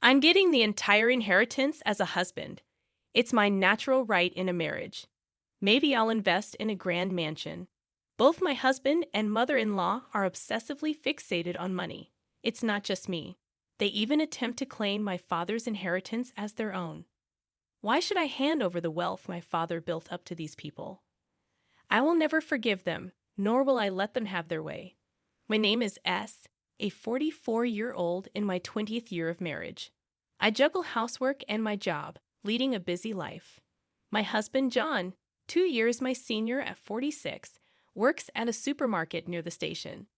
I'm getting the entire inheritance as a husband. It's my natural right in a marriage. Maybe I'll invest in a grand mansion. Both my husband and mother-in-law are obsessively fixated on money. It's not just me. They even attempt to claim my father's inheritance as their own. Why should I hand over the wealth my father built up to these people? I will never forgive them, nor will I let them have their way. My name is S., a 44-year-old in my 20th year of marriage. I juggle housework and my job, leading a busy life. My husband, John, 2 years my senior at 46, works at a supermarket near the station.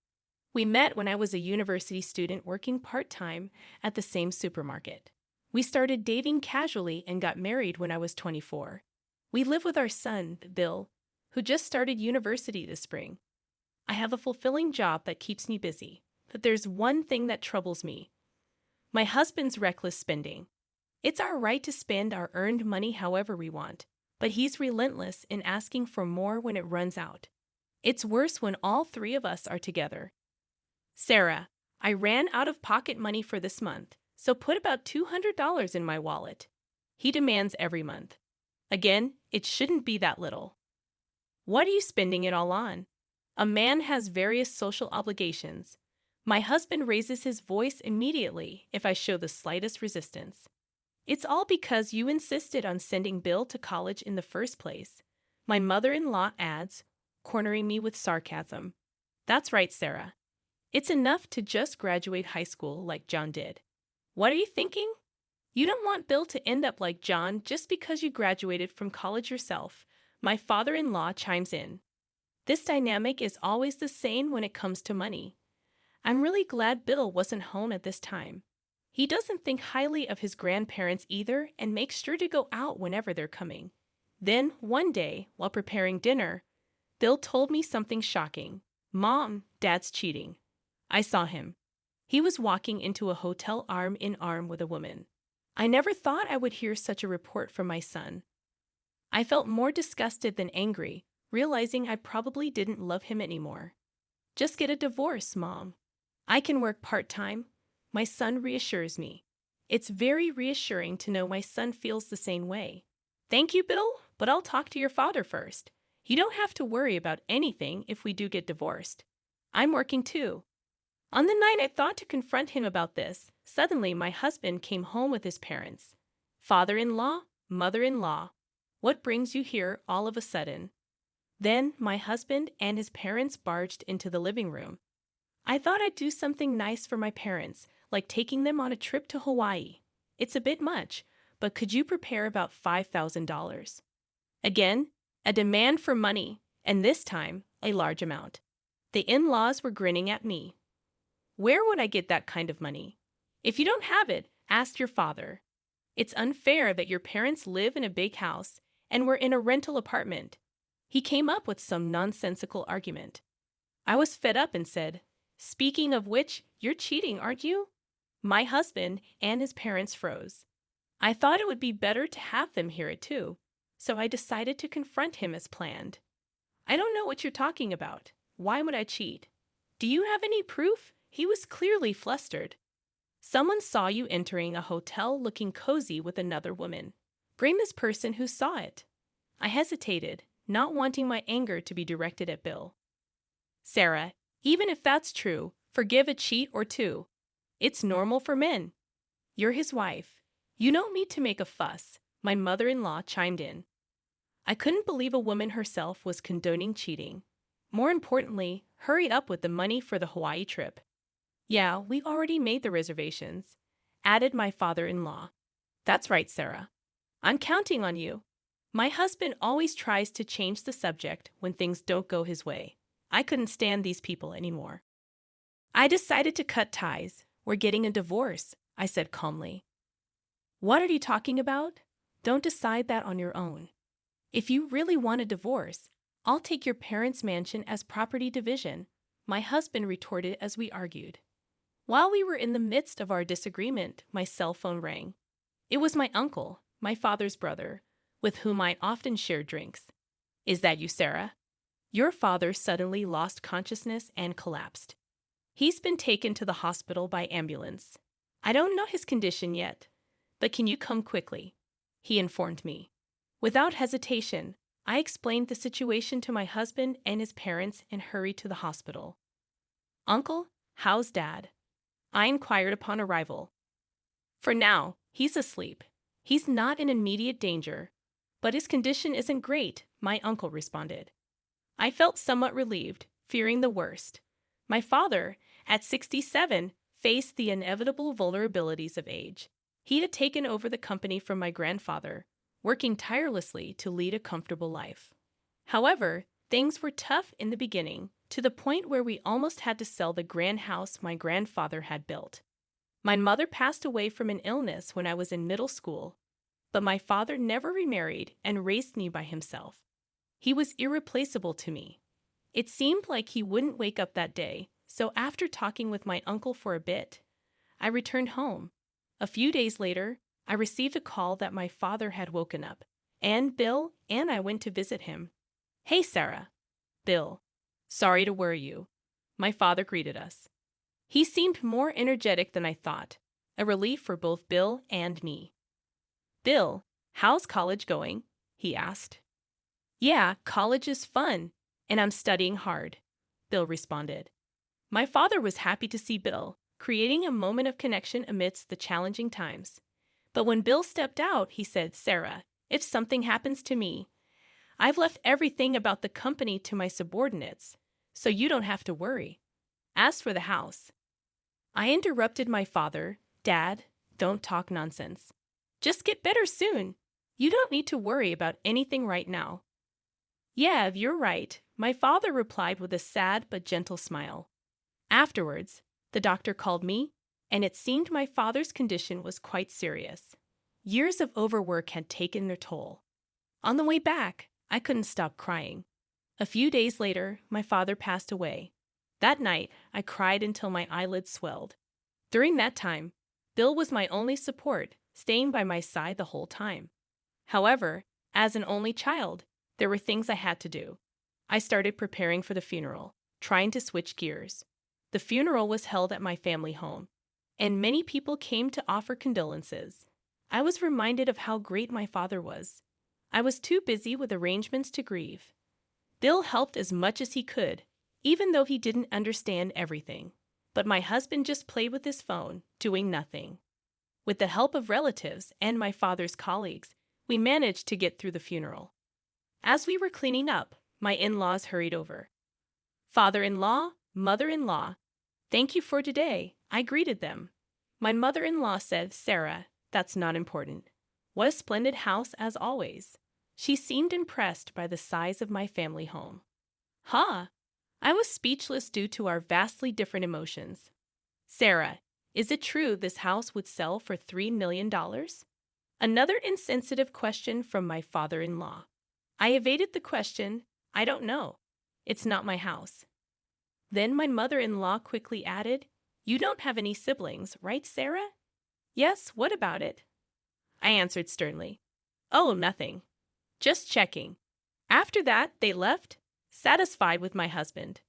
We met when I was a university student working part-time at the same supermarket. We started dating casually and got married when I was 24. We live with our son, Bill, who just started university this spring. I have a fulfilling job that keeps me busy, but there's one thing that troubles me. My husband's reckless spending. It's our right to spend our earned money however we want, but he's relentless in asking for more when it runs out. It's worse when all three of us are together. Sarah, I ran out of pocket money for this month, so put about $200 in my wallet. He demands every month. Again, it shouldn't be that little. What are you spending it all on? A man has various social obligations. My husband raises his voice immediately if I show the slightest resistance. It's all because you insisted on sending Bill to college in the first place. My mother-in-law adds, cornering me with sarcasm. That's right, Sarah. It's enough to just graduate high school like John did. What are you thinking? You don't want Bill to end up like John just because you graduated from college yourself. My father-in-law chimes in. This dynamic is always the same when it comes to money. I'm really glad Bill wasn't home at this time. He doesn't think highly of his grandparents either and makes sure to go out whenever they're coming. Then, one day, while preparing dinner, Bill told me something shocking. Mom, Dad's cheating. I saw him. He was walking into a hotel arm in arm with a woman. I never thought I would hear such a report from my son. I felt more disgusted than angry, realizing I probably didn't love him anymore. Just get a divorce, Mom. I can work part-time. My son reassures me. It's very reassuring to know my son feels the same way. Thank you, Bill, but I'll talk to your father first. You don't have to worry about anything if we do get divorced. I'm working too. On the night I thought to confront him about this, suddenly my husband came home with his parents. Father-in-law, mother-in-law. What brings you here all of a sudden? Then my husband and his parents barged into the living room. I thought I'd do something nice for my parents, like taking them on a trip to Hawaii. It's a bit much, but could you prepare about $5,000? Again, a demand for money, and this time, a large amount. The in-laws were grinning at me. Where would I get that kind of money? If you don't have it, ask your father. It's unfair that your parents live in a big house and we're in a rental apartment. He came up with some nonsensical argument. I was fed up and said, speaking of which, you're cheating, aren't you? My husband and his parents froze. I thought it would be better to have them hear it too, so I decided to confront him as planned. I don't know what you're talking about. Why would I cheat? Do you have any proof? He was clearly flustered. Someone saw you entering a hotel looking cozy with another woman. Bring this person who saw it. I hesitated, not wanting my anger to be directed at Bill. Sarah, even if that's true, forgive a cheat or two. It's normal for men. You're his wife. You don't need to make a fuss, my mother-in-law chimed in. I couldn't believe a woman herself was condoning cheating. More importantly, hurry up with the money for the Hawaii trip. Yeah, we already made the reservations, added my father-in-law. That's right, Sarah. I'm counting on you. My husband always tries to change the subject when things don't go his way. I couldn't stand these people anymore. I decided to cut ties. We're getting a divorce, I said calmly. What are you talking about? Don't decide that on your own. If you really want a divorce, I'll take your parents' mansion as property division, my husband retorted as we argued. While we were in the midst of our disagreement, my cell phone rang. It was my uncle, my father's brother, with whom I often shared drinks. Is that you, Sarah? Your father suddenly lost consciousness and collapsed. He's been taken to the hospital by ambulance. I don't know his condition yet, but can you come quickly? He informed me. Without hesitation, I explained the situation to my husband and his parents and hurried to the hospital. Uncle, how's Dad? I inquired upon arrival. For now, he's asleep. He's not in immediate danger, but his condition isn't great, my uncle responded. I felt somewhat relieved, fearing the worst. My father, at 67, faced the inevitable vulnerabilities of age. He had taken over the company from my grandfather, working tirelessly to lead a comfortable life. However, things were tough in the beginning, to the point where we almost had to sell the grand house my grandfather had built. My mother passed away from an illness when I was in middle school, but my father never remarried and raised me by himself. He was irreplaceable to me. It seemed like he wouldn't wake up that day, so after talking with my uncle for a bit, I returned home. A few days later, I received a call that my father had woken up, and Bill and I went to visit him. Hey, Sarah. Bill. Sorry to worry you. My father greeted us. He seemed more energetic than I thought, a relief for both Bill and me. Bill, how's college going? He asked. Yeah, college is fun, and I'm studying hard, Bill responded. My father was happy to see Bill, creating a moment of connection amidst the challenging times. But when Bill stepped out, he said, Sarah, if something happens to me, I've left everything about the company to my subordinates, so you don't have to worry. As for the house, I interrupted my father. Dad, don't talk nonsense. Just get better soon. You don't need to worry about anything right now. Yeah, you're right, my father replied with a sad but gentle smile. Afterwards, the doctor called me, and it seemed my father's condition was quite serious. Years of overwork had taken their toll. On the way back, I couldn't stop crying. A few days later, my father passed away. That night, I cried until my eyelids swelled. During that time, Bill was my only support, staying by my side the whole time. However, as an only child, there were things I had to do. I started preparing for the funeral, trying to switch gears. The funeral was held at my family home, and many people came to offer condolences. I was reminded of how great my father was. I was too busy with arrangements to grieve. Bill helped as much as he could, even though he didn't understand everything. But my husband just played with his phone, doing nothing. With the help of relatives and my father's colleagues, we managed to get through the funeral. As we were cleaning up, my in-laws hurried over. Father-in-law, mother-in-law, thank you for today, I greeted them. My mother-in-law said, Sarah, that's not important. What a splendid house as always. She seemed impressed by the size of my family home. Ha! I was speechless due to our vastly different emotions. Sarah, is it true this house would sell for $3 million? Another insensitive question from my father-in-law. I evaded the question, I don't know. It's not my house. Then my mother-in-law quickly added, you don't have any siblings, right, Sarah? Yes, what about it? I answered sternly. Oh, nothing. Just checking. After that, they left, satisfied with my husband.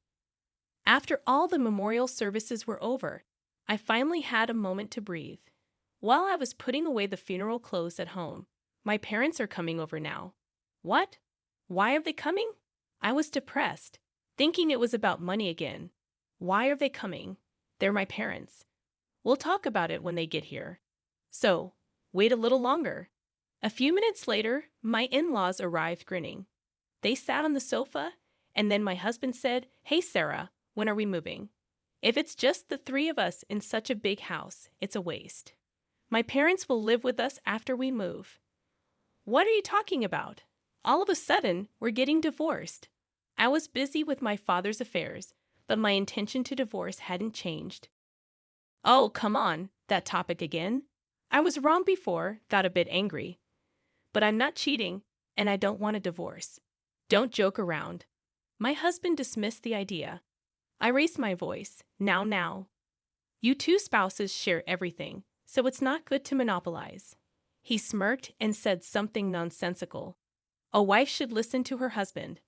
After all the memorial services were over, I finally had a moment to breathe. While I was putting away the funeral clothes at home, my parents are coming over now. What? Why are they coming? I was depressed, thinking it was about money again. Why are they coming? They're my parents. We'll talk about it when they get here. So, wait a little longer. A few minutes later, my in-laws arrived grinning. They sat on the sofa, and then my husband said, Hey, Sarah, when are we moving? If it's just the three of us in such a big house, it's a waste. My parents will live with us after we move. What are you talking about? All of a sudden, we're getting divorced. I was busy with my father's affairs, but my intention to divorce hadn't changed. Oh, come on, that topic again. I was wrong before, got a bit angry. But I'm not cheating, and I don't want a divorce. Don't joke around. My husband dismissed the idea. I raised my voice. Now. You two spouses share everything, so it's not good to monopolize. He smirked and said something nonsensical. A wife should listen to her husband.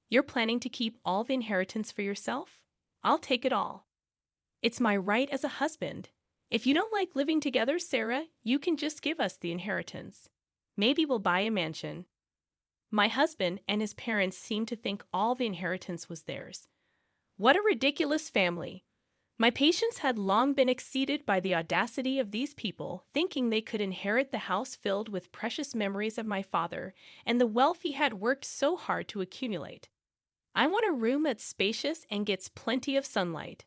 You're planning to keep all the inheritance for yourself? I'll take it all. It's my right as a husband. If you don't like living together, Sarah, you can just give us the inheritance. Maybe we'll buy a mansion. My husband and his parents seemed to think all the inheritance was theirs. What a ridiculous family! My patience had long been exceeded by the audacity of these people, thinking they could inherit the house filled with precious memories of my father and the wealth he had worked so hard to accumulate. I want a room that's spacious and gets plenty of sunlight.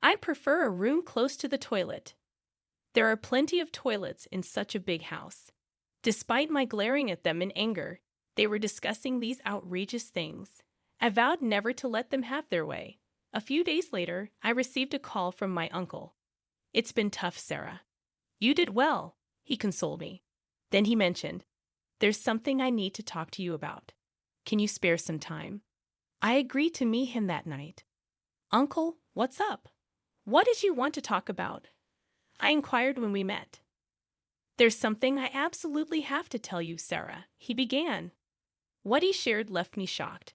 I'd prefer a room close to the toilet. There are plenty of toilets in such a big house. Despite my glaring at them in anger, they were discussing these outrageous things. I vowed never to let them have their way. A few days later, I received a call from my uncle. "It's been tough, Sarah." "You did well," he consoled me. Then he mentioned, "There's something I need to talk to you about. Can you spare some time?" I agreed to meet him that night. "Uncle, what's up? What did you want to talk about?" I inquired when we met. "There's something I absolutely have to tell you, Sarah," he began. What he shared left me shocked,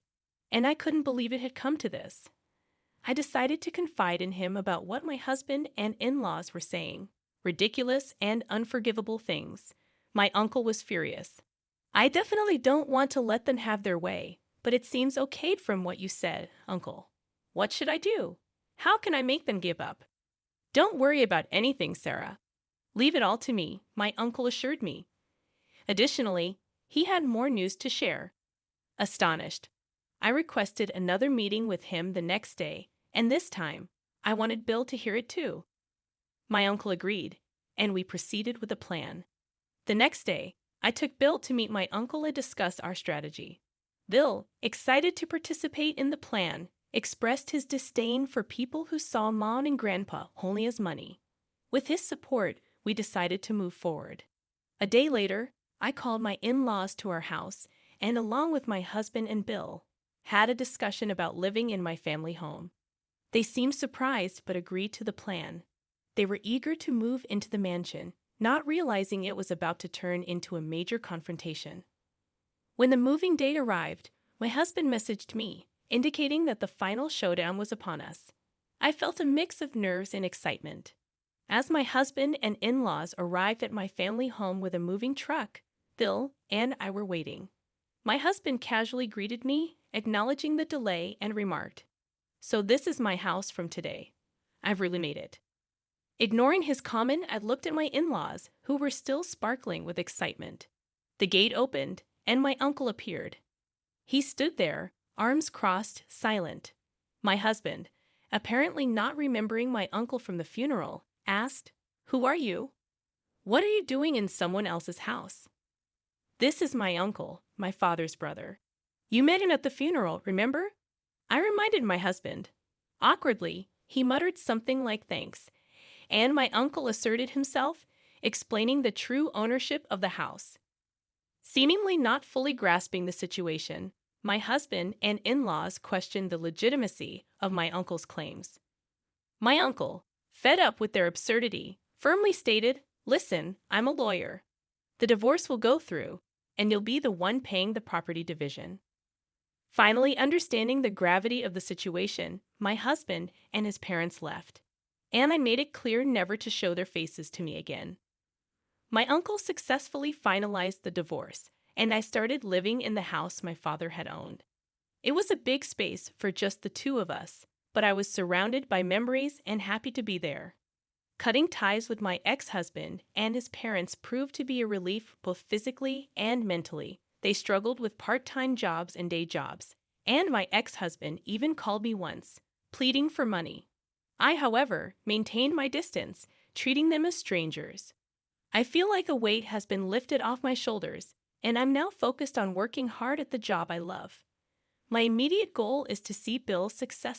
and I couldn't believe it had come to this. I decided to confide in him about what my husband and in-laws were saying, ridiculous and unforgivable things. My uncle was furious. "I definitely don't want to let them have their way, but it seems okayed from what you said, Uncle. What should I do? How can I make them give up?" "Don't worry about anything, Sarah. Leave it all to me," my uncle assured me. Additionally, he had more news to share. Astonished, I requested another meeting with him the next day, and this time, I wanted Bill to hear it too. My uncle agreed, and we proceeded with a plan. The next day, I took Bill to meet my uncle and discuss our strategy. Bill, excited to participate in the plan, expressed his disdain for people who saw Mom and Grandpa only as money. With his support, we decided to move forward. A day later, I called my in-laws to our house and, along with my husband and Bill, had a discussion about living in my family home. They seemed surprised but agreed to the plan. They were eager to move into the mansion, not realizing it was about to turn into a major confrontation. When the moving date arrived, my husband messaged me, indicating that the final showdown was upon us. I felt a mix of nerves and excitement. As my husband and in-laws arrived at my family home with a moving truck, Bill and I were waiting. My husband casually greeted me, acknowledging the delay, and remarked, "So this is my house from today. I've really made it." Ignoring his comment, I looked at my in-laws, who were still sparkling with excitement. The gate opened, and my uncle appeared. He stood there, arms crossed, silent. My husband, apparently not remembering my uncle from the funeral, asked, "Who are you? What are you doing in someone else's house?" "This is my uncle, my father's brother. You met him at the funeral, remember?" I reminded my husband. Awkwardly, he muttered something like thanks, and my uncle asserted himself, explaining the true ownership of the house. Seemingly not fully grasping the situation, my husband and in-laws questioned the legitimacy of my uncle's claims. My uncle, fed up with their absurdity, firmly stated, "Listen, I'm a lawyer. The divorce will go through, and you'll be the one paying the property division." Finally, understanding the gravity of the situation, my husband and his parents left, and I made it clear never to show their faces to me again. My uncle successfully finalized the divorce, and I started living in the house my father had owned. It was a big space for just the two of us, but I was surrounded by memories and happy to be there. Cutting ties with my ex-husband and his parents proved to be a relief both physically and mentally. They struggled with part-time jobs and day jobs, and my ex-husband even called me once, pleading for money. I, however, maintained my distance, treating them as strangers. I feel like a weight has been lifted off my shoulders, and I'm now focused on working hard at the job I love. My immediate goal is to see Bill successful.